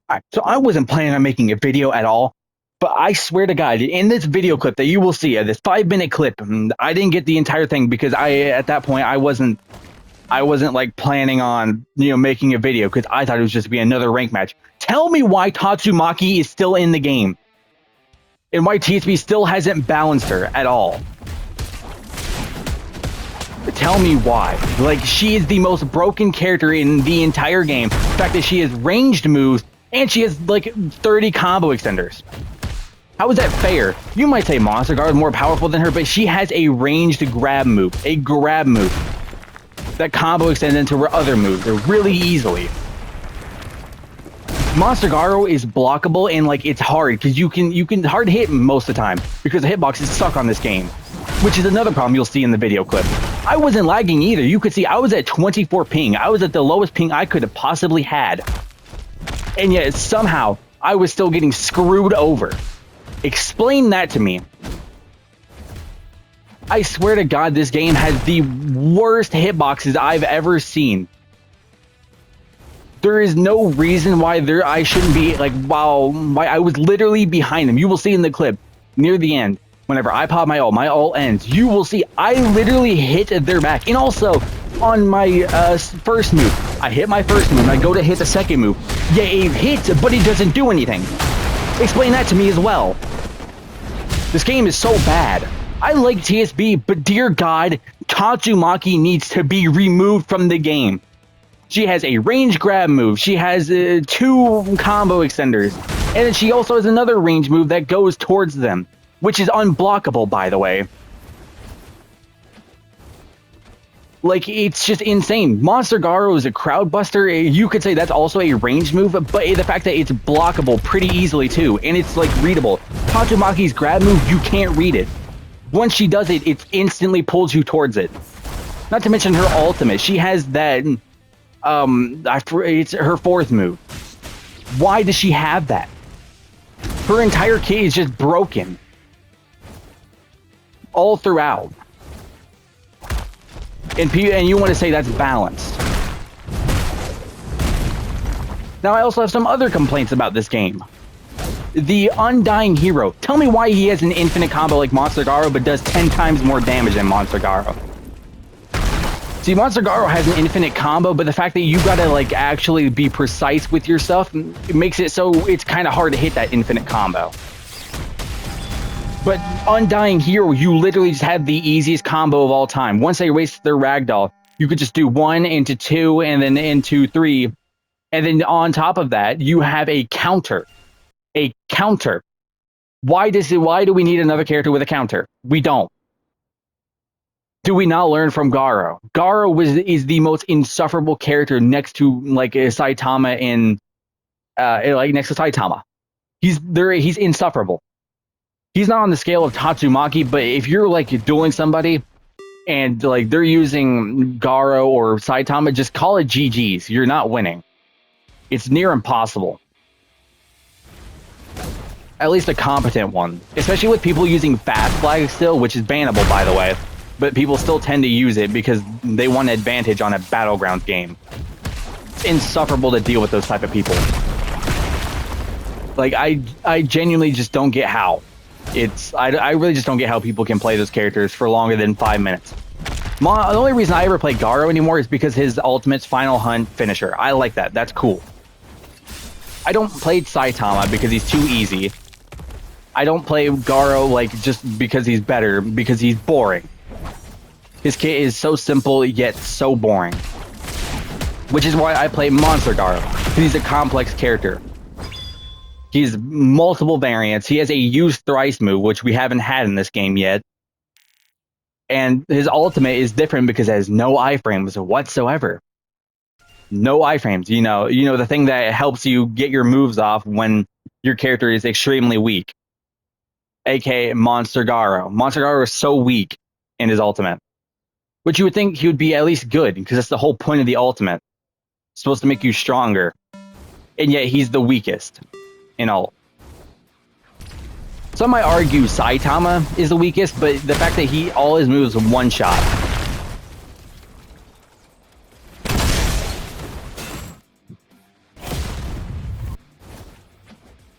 Alright, so I wasn't planning on making a video at all, but I swear to God, in this video clip that you will see, this 5-minute clip, I didn't get the entire thing because at that point, I wasn't like planning on, making a video because I thought it was just to be another rank match. Tell me why Tatsumaki is still in the game and why TSB still hasn't balanced her at all. Tell me why. Like, she is the most broken character in the entire game. The fact that she has ranged moves and she has like 30 combo extenders. How is that fair? You might say Monster Guard is more powerful than her, but she has a ranged grab move. A grab move that combo extends into her other moves really easily. Monster Garo is blockable and like it's hard because you can hard hit most of the time because the hitbox is stuck on this game, which is another problem you'll see in the video clip. I wasn't lagging either. You could see I was at 24 ping. I was at the lowest ping I could have possibly had. And yet somehow I was still getting screwed over. Explain that to me. I swear to God, this game has the worst hitboxes I've ever seen. There is no reason why I shouldn't be like, why I was literally behind them. You will see in the clip near the end, whenever I pop my ult ends, you will see I literally hit their back. And also on my first move, I hit my first move and I go to hit the second move. Yeah, it hits, but it doesn't do anything. Explain that to me as well. This game is so bad. I like TSB, but dear God, Tatsumaki needs to be removed from the game. She has a range grab move. She has 2 combo extenders. And then she also has another range move that goes towards them, which is unblockable, by the way. Like, it's just insane. Monster Garo is a crowd buster. You could say that's also a range move, but the fact that it's blockable pretty easily, too. And it's, like, readable. Tatsumaki's grab move, you can't read it. Once she does it, it instantly pulls you towards it. Not to mention her ultimate. She has that... it's her 4th move. Why does she have that? Her entire kit is just broken. All throughout. And you want to say that's balanced. Now, I also have some other complaints about this game. The Undying Hero. Tell me why he has an infinite combo like Monster Garo, but does 10 times more damage than Monster Garo. See, Monster Garo has an infinite combo, but the fact that you gotta, like, actually be precise with your stuff, it makes it so it's kind of hard to hit that infinite combo. But Undying Hero, you literally just have the easiest combo of all time. Once they waste their ragdoll, you could just do 1 into 2 and then into 3. And then on top of that, you have a counter. A counter. Why do we need another character with a counter? We don't. Do we not learn from Garo? Garo is the most insufferable character next to like Saitama in next to Saitama. He's insufferable. He's not on the scale of Tatsumaki, but if you're like dueling somebody and like they're using Garo or Saitama, just call it GG's. You're not winning. It's near impossible. At least a competent one. Especially with people using fast flag still, which is bannable by the way. But people still tend to use it because they want an advantage on a Battlegrounds game. It's insufferable to deal with those type of people. Like, I genuinely just don't get how. I really just don't get how people can play those characters for longer than 5 minutes. The only reason I ever play Garo anymore is because his ultimate's Final Hunt finisher. I like that. That's cool. I don't play Saitama because he's too easy. I don't play Garo like just because he's better, because he's boring. His kit is so simple yet so boring. Which is why I play Monster Garo, because he's a complex character. He has multiple variants. He has a use thrice move, which we haven't had in this game yet. And his ultimate is different because it has no iframes whatsoever. No iframes. You know the thing that helps you get your moves off when your character is extremely weak. AKA Monster Garo. Monster Garo is so weak in his ultimate. But you would think he would be at least good, because that's the whole point of the ultimate. It's supposed to make you stronger. And yet he's the weakest in ult. Some might argue Saitama is the weakest, but the fact that all his moves are one shot.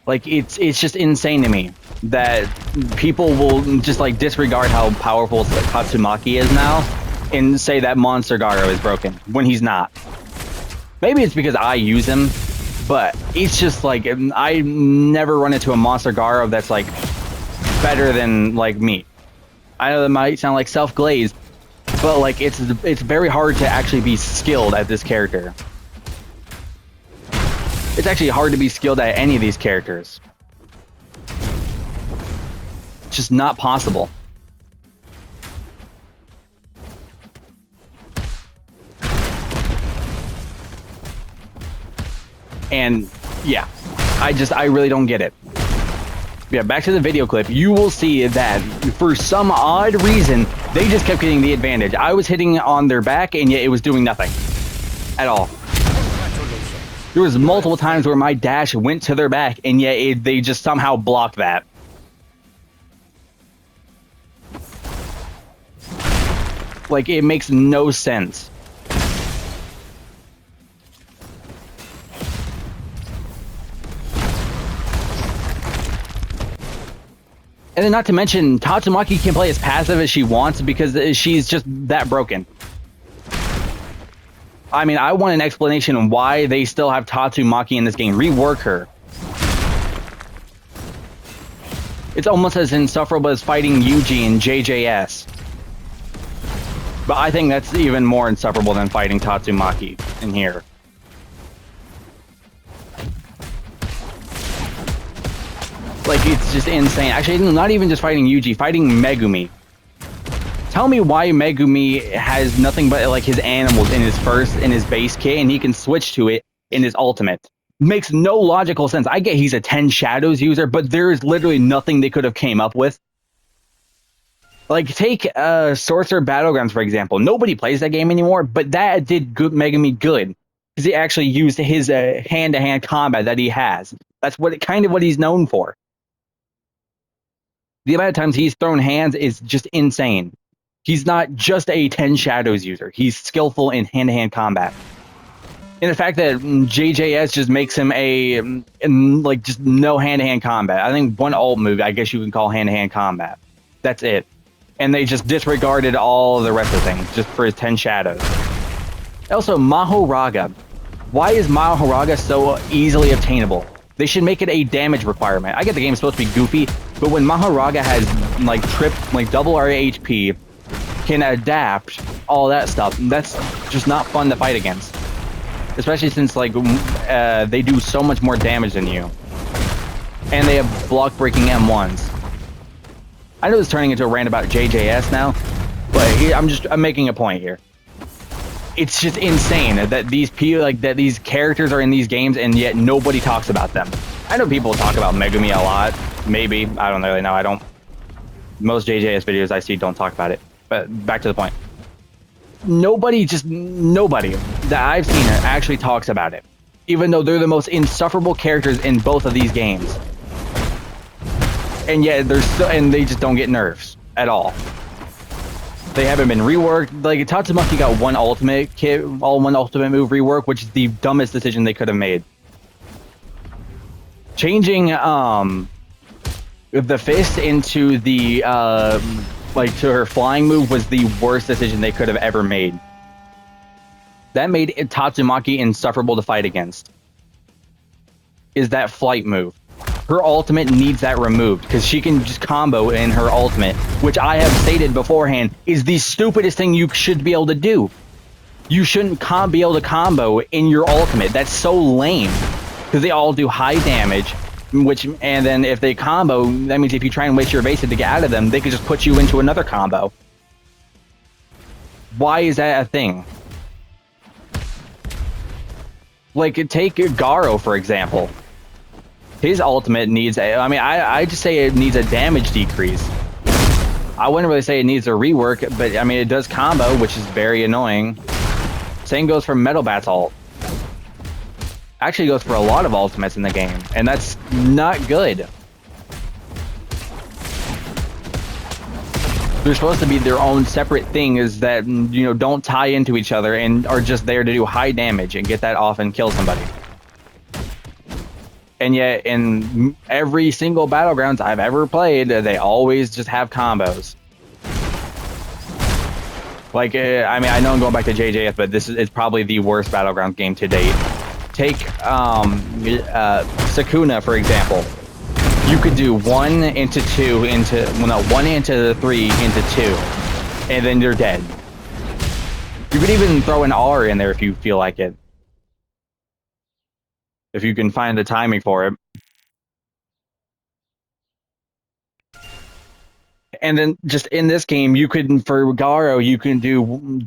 Like, it's just insane to me that people will just, like, disregard how powerful Tatsumaki is now and say that Monster Garo is broken when he's not. Maybe it's because I use him, but it's just, like, I never run into a Monster Garo that's, like, better than, like, me. I know that might sound like self-glazed, but, like, it's very hard to actually be skilled at this character. It's actually hard to be skilled at any of these characters. It's just not possible. And yeah, I really don't get it. Yeah, back to the video clip. You will see that for some odd reason, they just kept getting the advantage. I was hitting on their back, and yet it was doing nothing at all. There was multiple times where my dash went to their back, and yet they just somehow blocked that. Like, it makes no sense. And then not to mention, Tatsumaki can play as passive as she wants because she's just that broken. I mean, I want an explanation on why they still have Tatsumaki in this game. Rework her. It's almost as insufferable as fighting Yuji in JJS. But I think that's even more insufferable than fighting Tatsumaki in here. Like, it's just insane. Actually, not even just fighting Yuji, fighting Megumi. Tell me why Megumi has nothing but, like, his animals in his base kit, and he can switch to it in his ultimate. Makes no logical sense. I get he's a 10 Shadows user, but there's literally nothing they could have came up with. Like, take Sorcerer Battlegrounds, for example. Nobody plays that game anymore, but that did Megumi good. Because he actually used his hand-to-hand combat that he has. That's kind of what he's known for. The amount of times he's thrown hands is just insane. He's not just a 10 Shadows user. He's skillful in hand-to-hand combat. And the fact that JJS just makes him like, just no hand-to-hand combat. I think one ult move, I guess you can call hand-to-hand combat. That's it. And they just disregarded all the rest of things just for his 10 Shadows. Also, Mahoraga. Why is Mahoraga so easily obtainable? They should make it a damage requirement. I get the game's supposed to be goofy, but when Mahoraga has, like, double our HP, can adapt, all that stuff, that's just not fun to fight against. Especially since, like, they do so much more damage than you. And they have block-breaking M1s. I know it's turning into a rant about JJS now, but I'm making a point here. It's just insane that these characters are in these games and yet nobody talks about them. I know people talk about Megumi a lot. Maybe. I don't really know. Most JJS videos I see don't talk about it. But back to the point. Nobody that I've seen actually talks about it. Even though they're the most insufferable characters in both of these games. And yet they just don't get nerfs at all. They haven't been reworked. Like, Tatsumaki got one ultimate move rework, which is the dumbest decision they could have made. Changing the fist into the to her flying move was the worst decision they could have ever made. That made Tatsumaki insufferable to fight against. Is that flight move. Her ultimate needs that removed because she can just combo in her ultimate, which I have stated beforehand is the stupidest thing you should be able to do. You shouldn't be able to combo in your ultimate. That's so lame because they all do high damage, and then if they combo, that means if you try and waste your evasive to get out of them, they could just put you into another combo. Why is that a thing? Like, take Garo, for example. His ultimate needs I just say it needs a damage decrease. I wouldn't really say it needs a rework, but I mean, it does combo, which is very annoying. Same goes for Metal Bat's ult. Actually goes for a lot of ultimates in the game, and that's not good. They're supposed to be their own separate things that, you know, don't tie into each other and are just there to do high damage and get that off and kill somebody. And yet, in every single Battlegrounds I've ever played, they always just have combos. Like, I mean, I know I'm going back to JJS, but this is probably the worst Battlegrounds game to date. Take Sakuna, for example. You could do 1 into 2 into, well, no, 1 into 3 into 2, and then you're dead. You could even throw an R in there if you feel like it. If you can find the timing for it. And then just in this game, you could, for Garo, you can do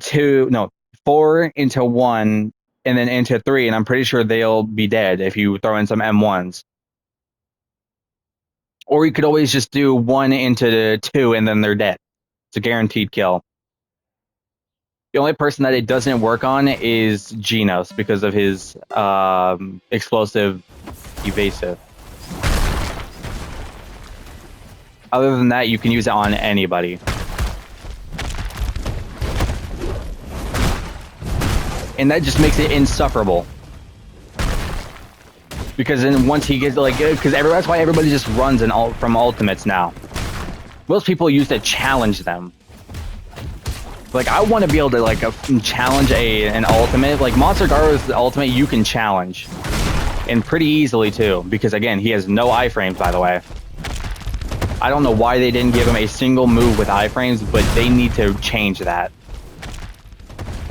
4 into 1 and then into 3, and I'm pretty sure they'll be dead if you throw in some M1s. Or you could always just do 1 into 2 and then they're dead. It's a guaranteed kill. The only person that it doesn't work on is Genos because of his explosive evasive. Other than that, you can use it on anybody. And that just makes it insufferable. Because then once he gets, like, because that's why everybody just runs from ultimates now. Most people use to challenge them. Like, I want to be able to, like, challenge an ultimate. Like, Monster Garo's ultimate, you can challenge. And pretty easily, too. Because, again, he has no iframes, by the way. I don't know why they didn't give him a single move with iframes, but they need to change that.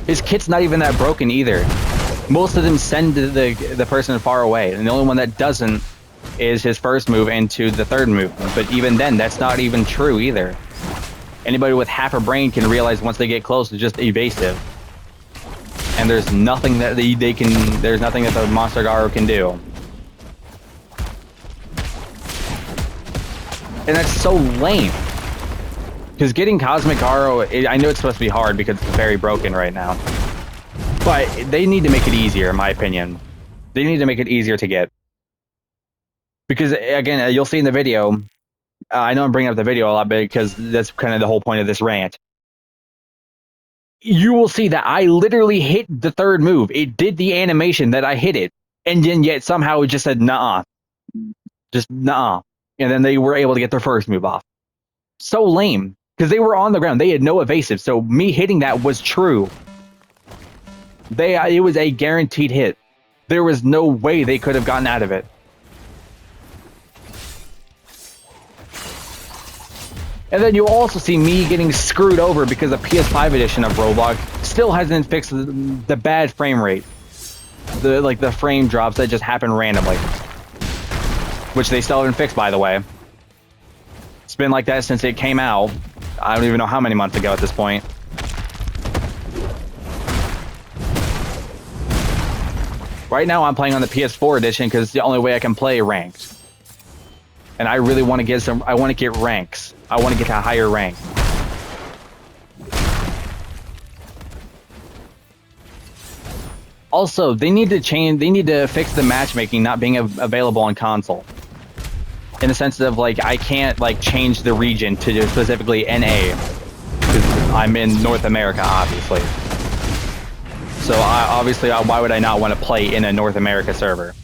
His kit's not even that broken, either. Most of them send the person far away. And the only one that doesn't is his first move into the third move. But even then, that's not even true, either. Anybody with half a brain can realize once they get close, it's just evasive. And there's nothing that there's nothing that the Monster Garo can do. And that's so lame. Because getting Cosmic Garo, I know it's supposed to be hard because it's very broken right now. But they need to make it easier, in my opinion. They need to make it easier to get. Because, again, you'll see in the video, I know I'm bringing up the video a lot because that's kind of the whole point of this rant. You will see that I literally hit the third move. It did the animation that I hit it. And then yet somehow it just said, nah. Just nah. And then they were able to get their first move off. So lame. Because they were on the ground. They had no evasive. So me hitting that was true. It was a guaranteed hit. There was no way they could have gotten out of it. And then you'll also see me getting screwed over because the PS5 edition of Roblox still hasn't fixed the bad frame rate. The frame drops that just happen randomly. Which they still haven't fixed, by the way. It's been like that since it came out. I don't even know how many months ago at this point. Right now I'm playing on the PS4 edition because it's the only way I can play ranked. And I really want to get I want to get ranks. I want to get to a higher rank. Also, they need to fix the matchmaking not being available on console. In the sense of, like, I can't, like, change the region to specifically NA. Because I'm in North America, obviously. So, why would I not want to play in a North America server?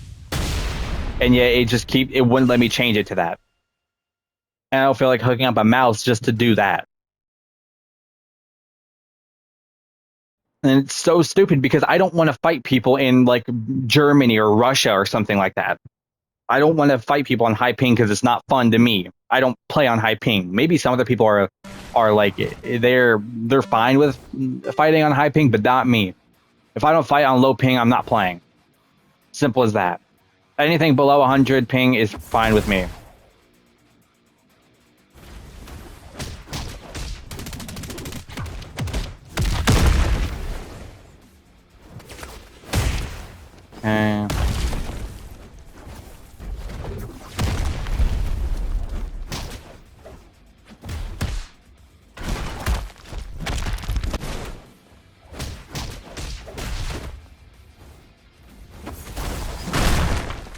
And yet, it wouldn't let me change it to that. And I don't feel like hooking up a mouse just to do that. And it's so stupid because I don't want to fight people in, like, Germany or Russia or something like that. I don't want to fight people on high ping because it's not fun to me. I don't play on high ping. Maybe some other people are like, they're fine with fighting on high ping, but not me. If I don't fight on low ping, I'm not playing. Simple as that. Anything below 100 ping is fine with me.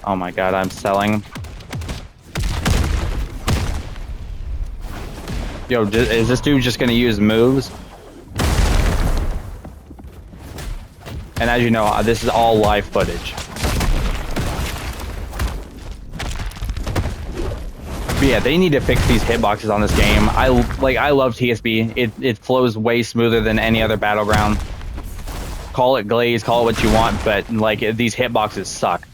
Oh my god, I'm selling. Yo, is this dude just gonna use moves? And as you know, this is all live footage. But yeah, they need to fix these hitboxes on this game. I love TSB. It flows way smoother than any other Battleground. Call it glaze, call it what you want, but like these hitboxes suck.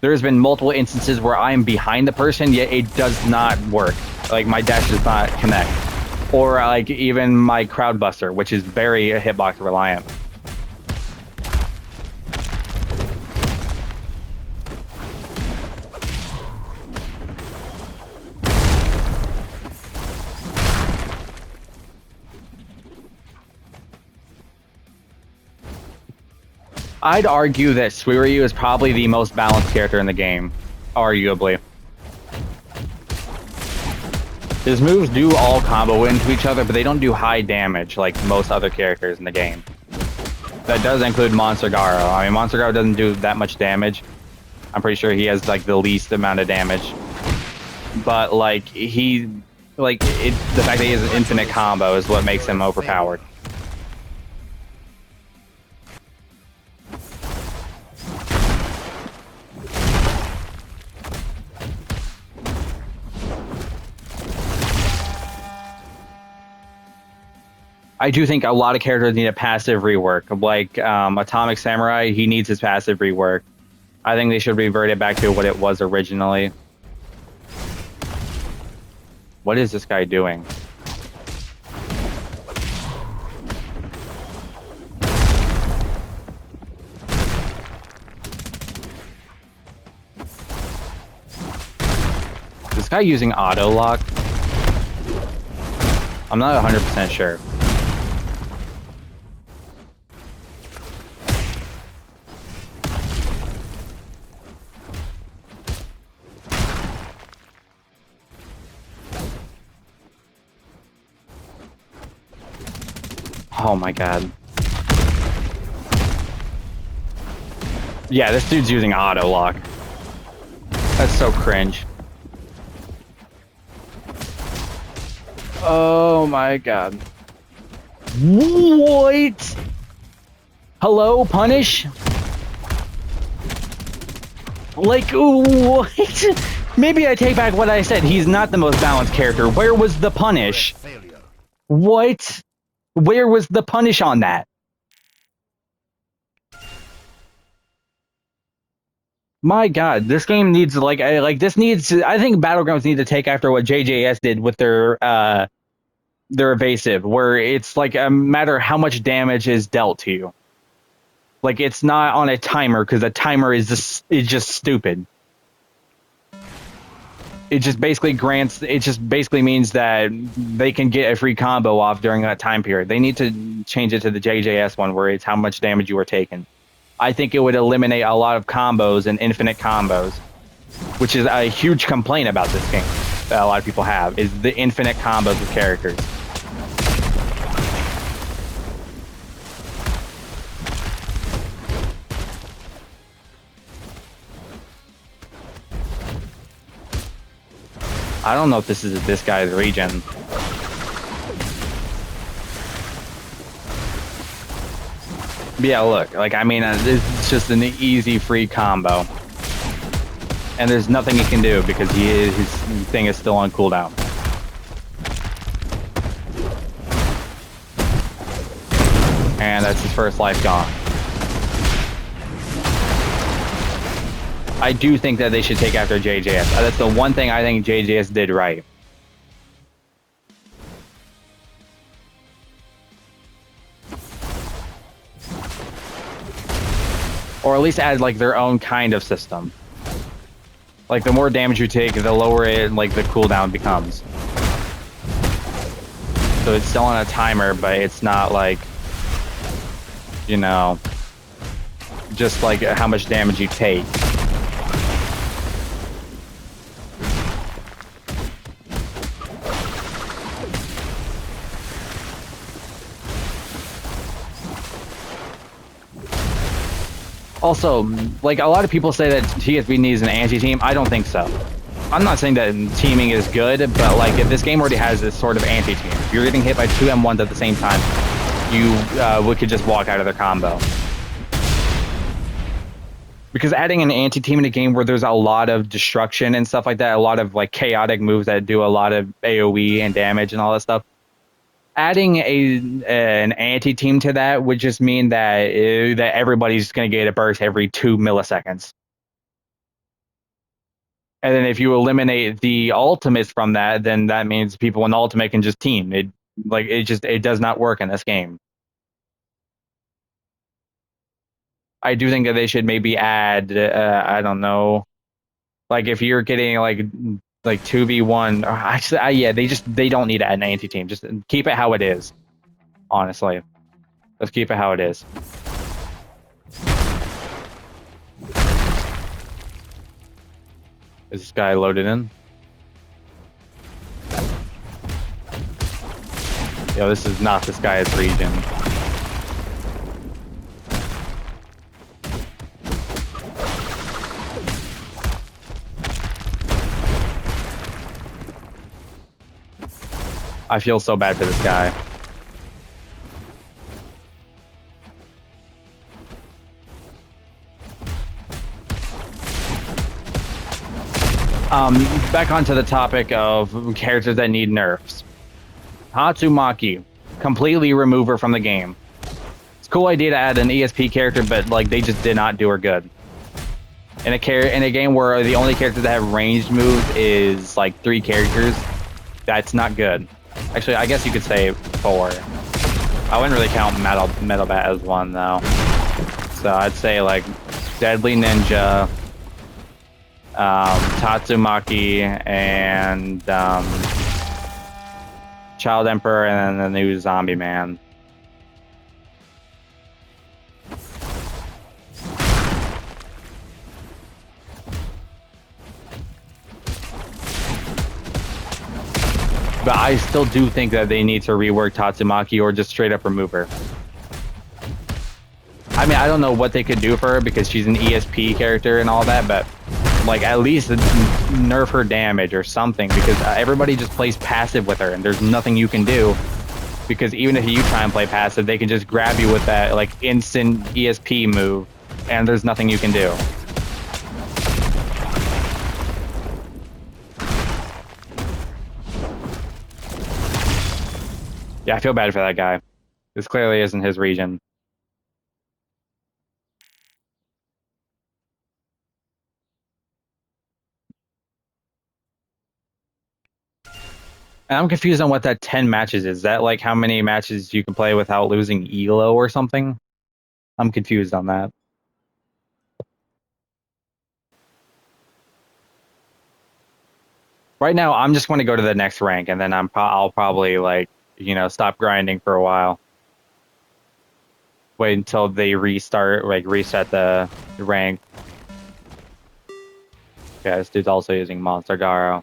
There's been multiple instances where I'm behind the person, yet it does not work. Like my dash does not connect. Or like even my crowd buster, which is very hitbox reliant. I'd argue that Suiryu is probably the most balanced character in the game, arguably. His moves do all combo into each other, but they don't do high damage like most other characters in the game. That does include Monster Garo. I mean, Monster Garo doesn't do that much damage. I'm pretty sure he has like the least amount of damage. But like the fact that he has an infinite combo is what makes him overpowered. I do think a lot of characters need a passive rework. Like Atomic Samurai, he needs his passive rework. I think they should revert it back to what it was originally. What is this guy doing? Is this guy using auto lock? I'm not 100% sure. Oh my god. Yeah, this dude's using auto lock. That's so cringe. Oh my god. What? Hello, punish? Like, what? Maybe I take back what I said. He's not the most balanced character. Where was the punish? What? Where was the punish on that? My god, this game needs I think Battlegrounds need to take after what JJS did with their evasive, where it's like a matter how much damage is dealt to you. Like it's not on a timer because a timer is just stupid. It just basically means that they can get a free combo off during that time period. They need to change it to the JJS one where it's how much damage you are taking. I think it would eliminate a lot of combos and infinite combos, which is a huge complaint about this game that a lot of people have, is the infinite combos with characters. I don't know if this is this guy's regen. But yeah, look, like, I mean, it's just an easy free combo. And there's nothing he can do because his thing is still on cooldown. And that's his first life gone. I do think that they should take after JJS. That's the one thing I think JJS did right. Or at least add like their own kind of system. Like the more damage you take, the lower it like the cooldown becomes. So it's still on a timer, but it's not like, you know, just like how much damage you take. Also, like, a lot of people say that TSB needs an anti-team. I don't think so. I'm not saying that teaming is good, but, like, this game already has this sort of anti-team. If you're getting hit by two M1s at the same time, you could just walk out of their combo. Because adding an anti-team in a game where there's a lot of destruction and stuff like that, a lot of like chaotic moves that do a lot of AoE and damage and all that stuff, adding an anti-team to that would just mean that that everybody's going to get a burst every 2 milliseconds. And then if you eliminate the ultimates from that, then that means people in ultimate can just team. It does not work in this game. I do think that they should maybe add, I don't know, like if you're getting like 2v1, actually, yeah, they don't need to add an anti-team. Just keep it how it is. Honestly, let's keep it how it is. Is this guy loaded in? Yo, this is not this guy's region. I feel so bad for this guy. Back onto the topic of characters that need nerfs. Tatsumaki, completely remove her from the game. It's a cool idea to add an ESP character, but like they just did not do her good. In a game where the only character that have ranged moves is like 3 characters, that's not good. Actually, I guess you could say 4. I wouldn't really count Metal Bat as 1 though. So I'd say like Deadly Ninja, Tatsumaki, and Child Emperor, and then the new Zombie Man. But I still do think that they need to rework Tatsumaki or just straight up remove her. I mean, I don't know what they could do for her because she's an ESP character and all that, but like at least nerf her damage or something, because everybody just plays passive with her and there's nothing you can do, because even if you try and play passive, they can just grab you with that like instant ESP move and there's nothing you can do. Yeah, I feel bad for that guy. This clearly isn't his region. And I'm confused on what that 10 matches is. Is that like how many matches you can play without losing ELO or something? I'm confused on that. Right now, I'm just going to go to the next rank, and then I'll probably like, stop grinding for a while. Wait until they reset the rank. Okay, this dude's also using Monster Garo.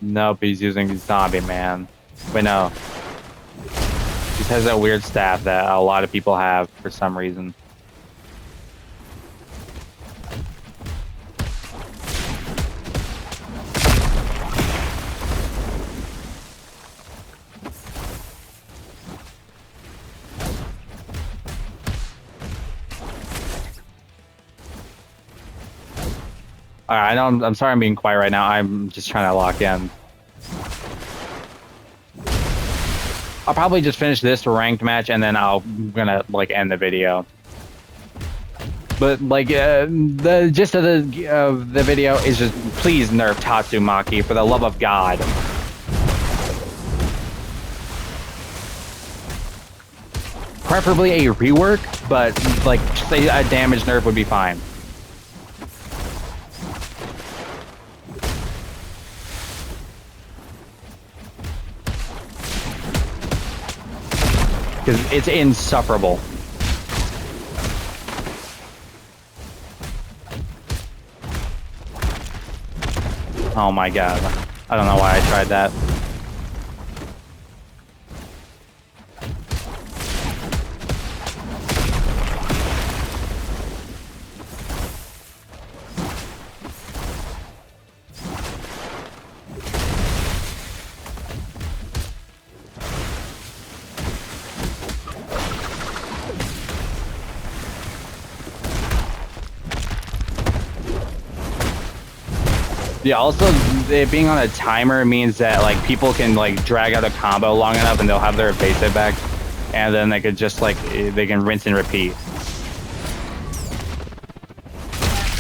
Nope, he's using Zombie Man. Wait, no. He has that weird staff that a lot of people have for some reason. Alright, I know I'm sorry I'm being quiet right now. I'm just trying to lock in. I'll probably just finish this ranked match and then I'm gonna like end the video. But like the gist of the video is just please nerf Tatsumaki for the love of God. Preferably a rework, but like say a damage nerf would be fine. Because it's insufferable. Oh my god. I don't know why I tried that. Yeah, also, it being on a timer means that, like, people can, like, drag out a combo long enough and they'll have their evasive back. And then they could just, like, they can rinse and repeat.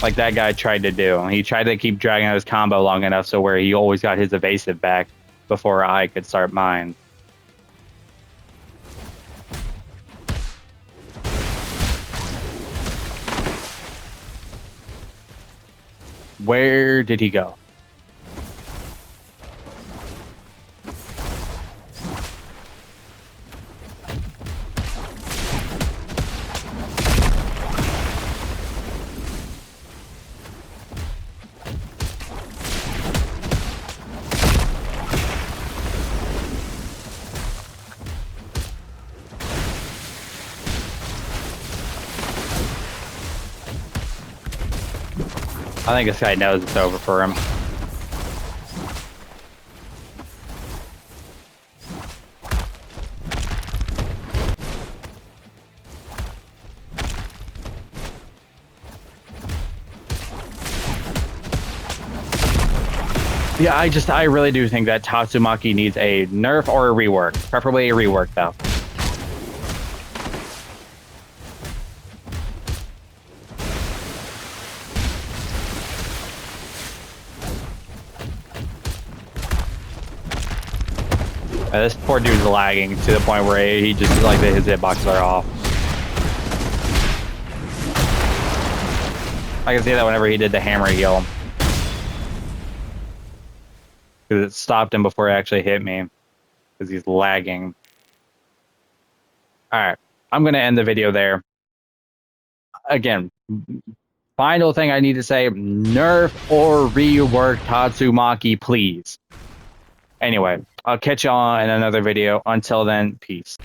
Like that guy tried to do. He tried to keep dragging out his combo long enough so where he always got his evasive back before I could start mine. Where did he go? I think this guy knows it's over for him. Yeah, I really do think that Tatsumaki needs a nerf or a rework. Preferably a rework, though. This poor dude's lagging to the point where he just, like, his hitboxes are off. I can see that whenever he did the hammer heal. Because it stopped him before it actually hit me. Because he's lagging. Alright, I'm going to end the video there. Again, final thing I need to say, nerf or rework Tatsumaki, please. Anyway, I'll catch y'all in another video. Until then, peace.